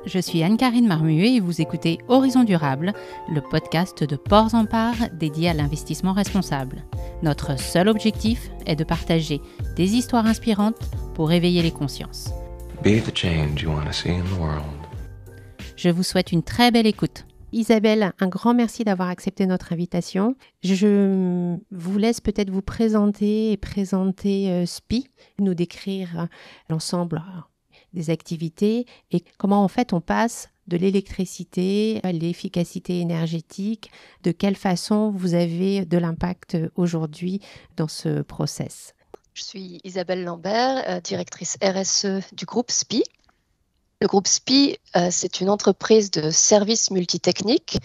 je suis Anne-Carine Marmuet et vous écoutez Horizon Durable, le podcast de Ports en Part dédié à l'investissement responsable. Notre seul objectif est de partager des histoires inspirantes pour éveiller les consciences. Be the change you want to see in the world. Je vous souhaite une très belle écoute. Isabelle, un grand merci d'avoir accepté notre invitation. Je vous laisse peut-être vous présenter SPI, nous décrire l'ensemble des activités et comment en fait on passe de l'électricité à l'efficacité énergétique, de quelle façon vous avez de l'impact aujourd'hui dans ce process. Je suis Isabelle Lambert, directrice RSE du groupe SPI. Le groupe SPI, c'est une entreprise de services multitechniques.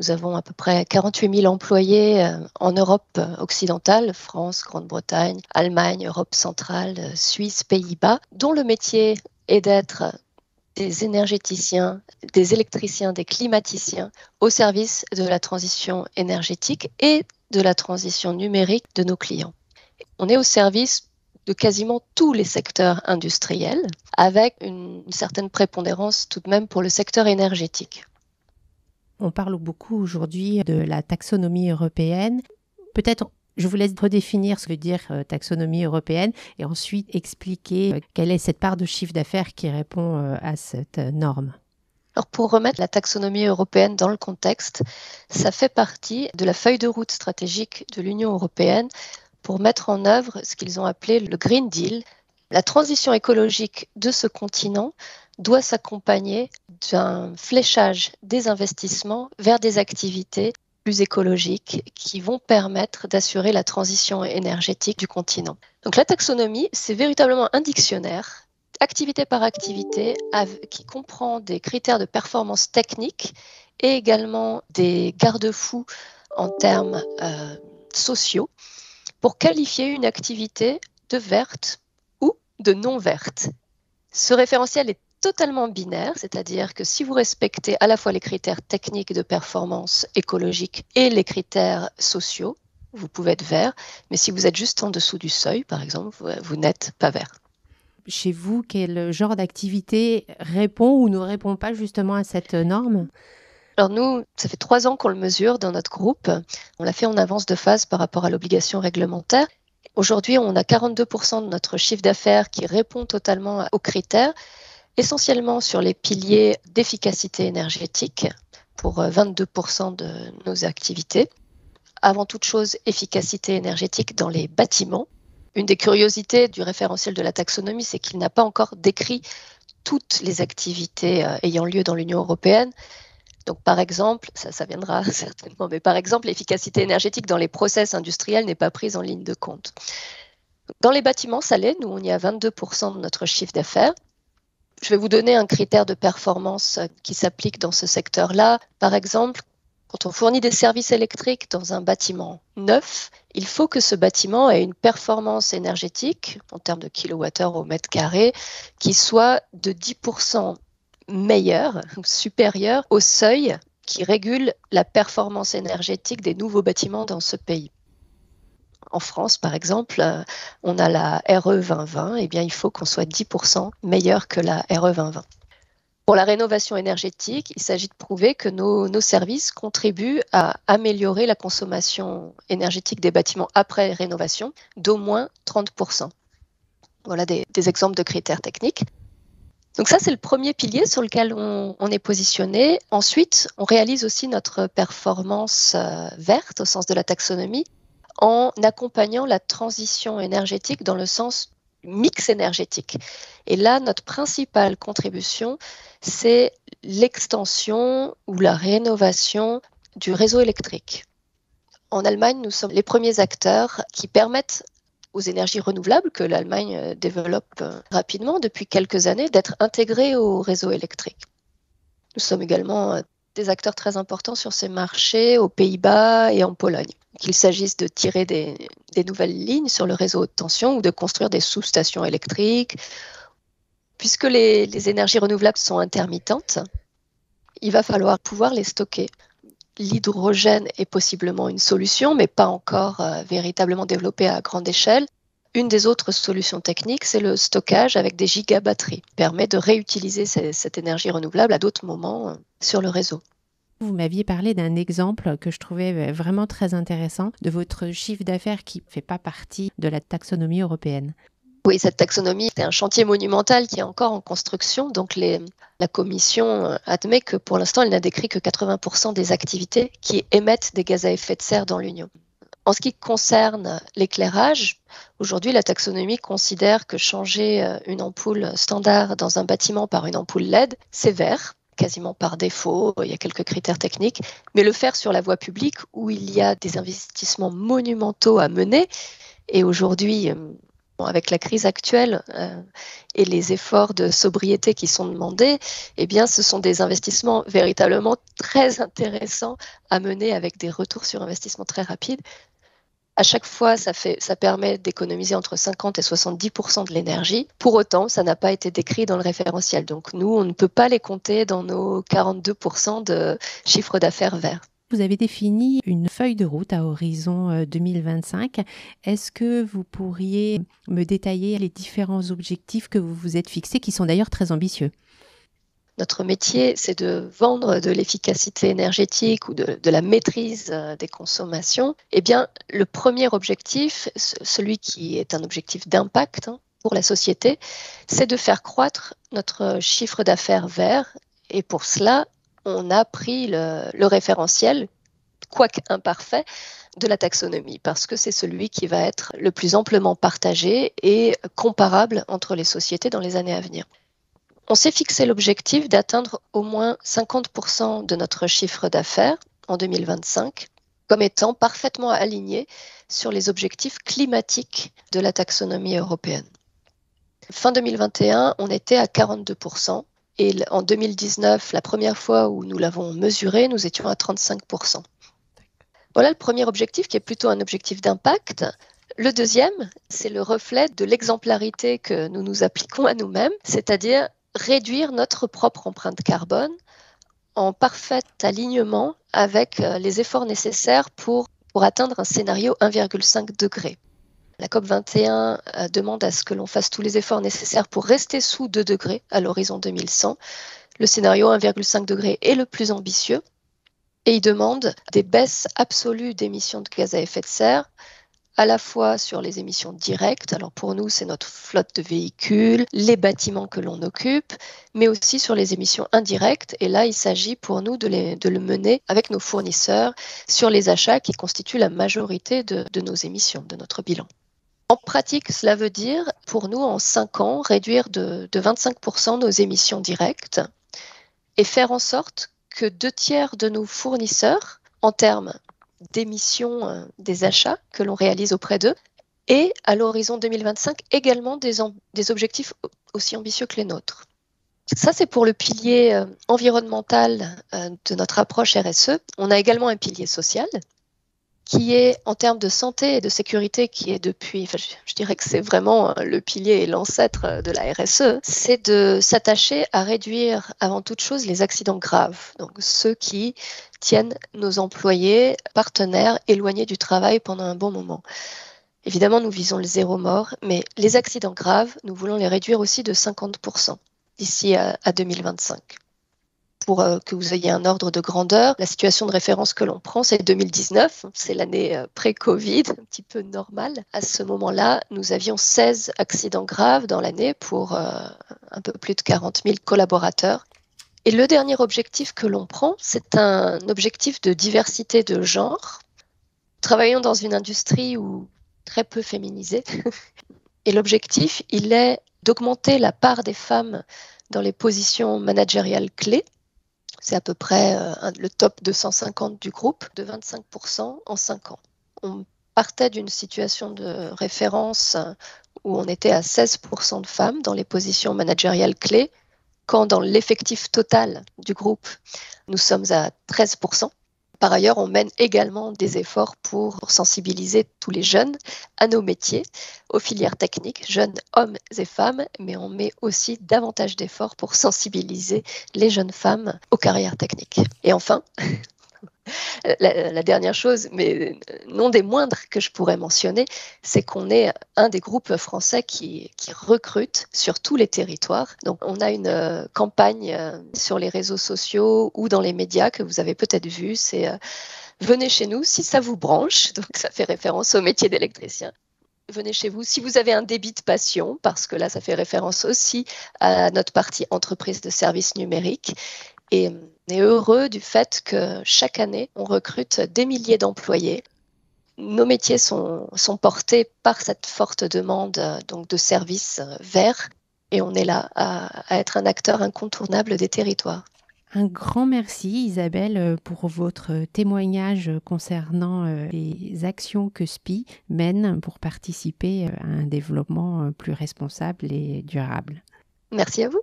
Nous avons à peu près 48 000 employés en Europe occidentale, France, Grande-Bretagne, Allemagne, Europe centrale, Suisse, Pays-Bas, dont le métier est d'être des énergéticiens, des électriciens, des climaticiens au service de la transition énergétique et de la transition numérique de nos clients. On est au service de quasiment tous les secteurs industriels, avec une certaine prépondérance tout de même pour le secteur énergétique. On parle beaucoup aujourd'hui de la taxonomie européenne. Peut-être je vous laisse redéfinir ce que veut dire taxonomie européenne et ensuite expliquer quelle est cette part de chiffre d'affaires qui répond à cette norme. Alors pour remettre la taxonomie européenne dans le contexte, ça fait partie de la feuille de route stratégique de l'Union européenne pour mettre en œuvre ce qu'ils ont appelé le Green Deal. La transition écologique de ce continent doit s'accompagner d'un fléchage des investissements vers des activités plus écologiques qui vont permettre d'assurer la transition énergétique du continent. Donc la taxonomie, c'est véritablement un dictionnaire, activité par activité, qui comprend des critères de performance technique et également des garde-fous en termes sociaux pour qualifier une activité de verte ou de non verte. Ce référentiel est totalement binaire, c'est-à-dire que si vous respectez à la fois les critères techniques de performance écologique et les critères sociaux, vous pouvez être vert, mais si vous êtes juste en dessous du seuil, par exemple, vous n'êtes pas vert. Chez vous, quel genre d'activité répond ou ne répond pas justement à cette norme ? Alors nous, ça fait 3 ans qu'on le mesure dans notre groupe. On l'a fait en avance de phase par rapport à l'obligation réglementaire. Aujourd'hui, on a 42% de notre chiffre d'affaires qui répond totalement aux critères, essentiellement sur les piliers d'efficacité énergétique pour 22% de nos activités. Avant toute chose, efficacité énergétique dans les bâtiments. Une des curiosités du référentiel de la taxonomie, c'est qu'il n'a pas encore décrit toutes les activités ayant lieu dans l'Union européenne. Donc, par exemple, ça viendra certainement, mais par exemple, l'efficacité énergétique dans les process industriels n'est pas prise en ligne de compte. Dans les bâtiments, ça l'est. Nous, on y a 22% de notre chiffre d'affaires. Je vais vous donner un critère de performance qui s'applique dans ce secteur-là. Par exemple, quand on fournit des services électriques dans un bâtiment neuf, il faut que ce bâtiment ait une performance énergétique, en termes de kilowattheure au mètre carré, qui soit de 10% meilleur ou supérieur au seuil qui régule la performance énergétique des nouveaux bâtiments dans ce pays. En France, par exemple, on a la RE 2020, eh bien, il faut qu'on soit 10% meilleur que la RE 2020. Pour la rénovation énergétique, il s'agit de prouver que nos services contribuent à améliorer la consommation énergétique des bâtiments après rénovation d'au moins 30%. Voilà des exemples de critères techniques. Donc ça, c'est le premier pilier sur lequel on est positionné. Ensuite, on réalise aussi notre performance verte au sens de la taxonomie en accompagnant la transition énergétique dans le sens mix énergétique. Et là, notre principale contribution, c'est l'extension ou la rénovation du réseau électrique. En Allemagne, nous sommes les premiers acteurs qui permettent aux énergies renouvelables que l'Allemagne développe rapidement depuis quelques années, d'être intégrés au réseau électrique. Nous sommes également des acteurs très importants sur ces marchés aux Pays-Bas et en Pologne. Qu'il s'agisse de tirer des nouvelles lignes sur le réseau haute tension ou de construire des sous-stations électriques. Puisque les énergies renouvelables sont intermittentes, il va falloir pouvoir les stocker. L'hydrogène est possiblement une solution, mais pas encore véritablement développée à grande échelle. Une des autres solutions techniques, c'est le stockage avec des gigabatteries, qui permet de réutiliser cette énergie renouvelable à d'autres moments sur le réseau. Vous m'aviez parlé d'un exemple que je trouvais vraiment très intéressant de votre chiffre d'affaires qui ne fait pas partie de la taxonomie européenne. Oui, cette taxonomie, c'est un chantier monumental qui est encore en construction. Donc, la Commission admet que pour l'instant, elle n'a décrit que 80% des activités qui émettent des gaz à effet de serre dans l'Union. En ce qui concerne l'éclairage, aujourd'hui, la taxonomie considère que changer une ampoule standard dans un bâtiment par une ampoule LED, c'est vert, quasiment par défaut, il y a quelques critères techniques, mais le faire sur la voie publique où il y a des investissements monumentaux à mener, et aujourd'hui, avec la crise actuelle et les efforts de sobriété qui sont demandés, eh bien, ce sont des investissements véritablement très intéressants à mener avec des retours sur investissement très rapides. À chaque fois, ça permet d'économiser entre 50 et 70% de l'énergie. Pour autant, ça n'a pas été décrit dans le référentiel. Donc, nous, on ne peut pas les compter dans nos 42% de chiffre d'affaires vert. Vous avez défini une feuille de route à horizon 2025. Est-ce que vous pourriez me détailler les différents objectifs que vous vous êtes fixés, qui sont d'ailleurs très ambitieux ? Notre métier, c'est de vendre de l'efficacité énergétique ou de la maîtrise des consommations. Eh bien, le premier objectif, celui qui est un objectif d'impact pour la société, c'est de faire croître notre chiffre d'affaires vert. Et pour cela, on a pris le référentiel, quoique imparfait, de la taxonomie, parce que c'est celui qui va être le plus amplement partagé et comparable entre les sociétés dans les années à venir. On s'est fixé l'objectif d'atteindre au moins 50% de notre chiffre d'affaires en 2025 comme étant parfaitement aligné sur les objectifs climatiques de la taxonomie européenne. Fin 2021, on était à 42%. Et en 2019, la première fois où nous l'avons mesuré, nous étions à 35%. Voilà le premier objectif qui est plutôt un objectif d'impact. Le deuxième, c'est le reflet de l'exemplarité que nous nous appliquons à nous-mêmes, c'est-à-dire réduire notre propre empreinte carbone en parfait alignement avec les efforts nécessaires pour atteindre un scénario 1,5 degré. La COP21 demande à ce que l'on fasse tous les efforts nécessaires pour rester sous 2 degrés à l'horizon 2100. Le scénario 1,5 degré est le plus ambitieux et il demande des baisses absolues d'émissions de gaz à effet de serre, à la fois sur les émissions directes, alors pour nous c'est notre flotte de véhicules, les bâtiments que l'on occupe, mais aussi sur les émissions indirectes. Et là, il s'agit pour nous de le mener avec nos fournisseurs sur les achats qui constituent la majorité de nos émissions, de notre bilan. En pratique, cela veut dire, pour nous, en 5 ans, réduire de 25% nos émissions directes et faire en sorte que 2/3 de nos fournisseurs, en termes d'émissions des achats que l'on réalise auprès d'eux, et à l'horizon 2025, également des objectifs aussi ambitieux que les nôtres. Ça, c'est pour le pilier environnemental de notre approche RSE. On a également un pilier social qui est, en termes de santé et de sécurité, qui est depuis, je dirais que c'est vraiment le pilier et l'ancêtre de la RSE, c'est de s'attacher à réduire avant toute chose les accidents graves, donc ceux qui tiennent nos employés, partenaires, éloignés du travail pendant un bon moment. Évidemment, nous visons le 0 mort, mais les accidents graves, nous voulons les réduire aussi de 50% d'ici à 2025. Pour que vous ayez un ordre de grandeur, la situation de référence que l'on prend, c'est 2019, c'est l'année pré-Covid, un petit peu normale. À ce moment-là, nous avions 16 accidents graves dans l'année pour un peu plus de 40 000 collaborateurs. Et le dernier objectif que l'on prend, c'est un objectif de diversité de genre. Travaillons dans une industrie très peu féminisée. Et l'objectif, il est d'augmenter la part des femmes dans les positions managériales clés. C'est à peu près le top 250 du groupe, de 25% en 5 ans. On partait d'une situation de référence où on était à 16% de femmes dans les positions managériales clés, quand dans l'effectif total du groupe, nous sommes à 13%. Par ailleurs, on mène également des efforts pour sensibiliser tous les jeunes à nos métiers, aux filières techniques, jeunes hommes et femmes, mais on met aussi davantage d'efforts pour sensibiliser les jeunes femmes aux carrières techniques. Et enfin, La dernière chose, mais non des moindres que je pourrais mentionner, c'est qu'on est un des groupes français qui recrute sur tous les territoires. Donc, on a une campagne sur les réseaux sociaux ou dans les médias que vous avez peut-être vu, c'est venez chez nous si ça vous branche. Donc, ça fait référence au métier d'électricien. Venez chez vous si vous avez un débit de passion, parce que là, ça fait référence aussi à notre partie entreprise de services numériques. Et on est heureux du fait que chaque année, on recrute des milliers d'employés. Nos métiers sont portés par cette forte demande donc de services verts, et on est là à être un acteur incontournable des territoires. Un grand merci Isabelle pour votre témoignage concernant les actions que SPI mène pour participer à un développement plus responsable et durable. Merci à vous.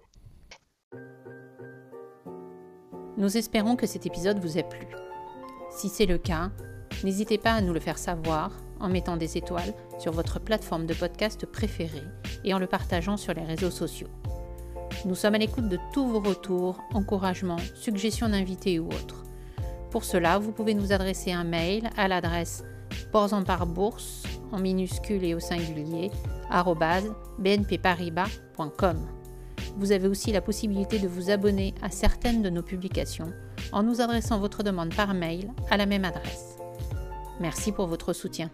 Nous espérons que cet épisode vous a plu. Si c'est le cas, n'hésitez pas à nous le faire savoir en mettant des étoiles sur votre plateforme de podcast préférée et en le partageant sur les réseaux sociaux. Nous sommes à l'écoute de tous vos retours, encouragements, suggestions d'invités ou autres. Pour cela, vous pouvez nous adresser un mail à l'adresse portsenparbourse en minuscule et au singulier @bnpparibas.com. Vous avez aussi la possibilité de vous abonner à certaines de nos publications en nous adressant votre demande par mail à la même adresse. Merci pour votre soutien.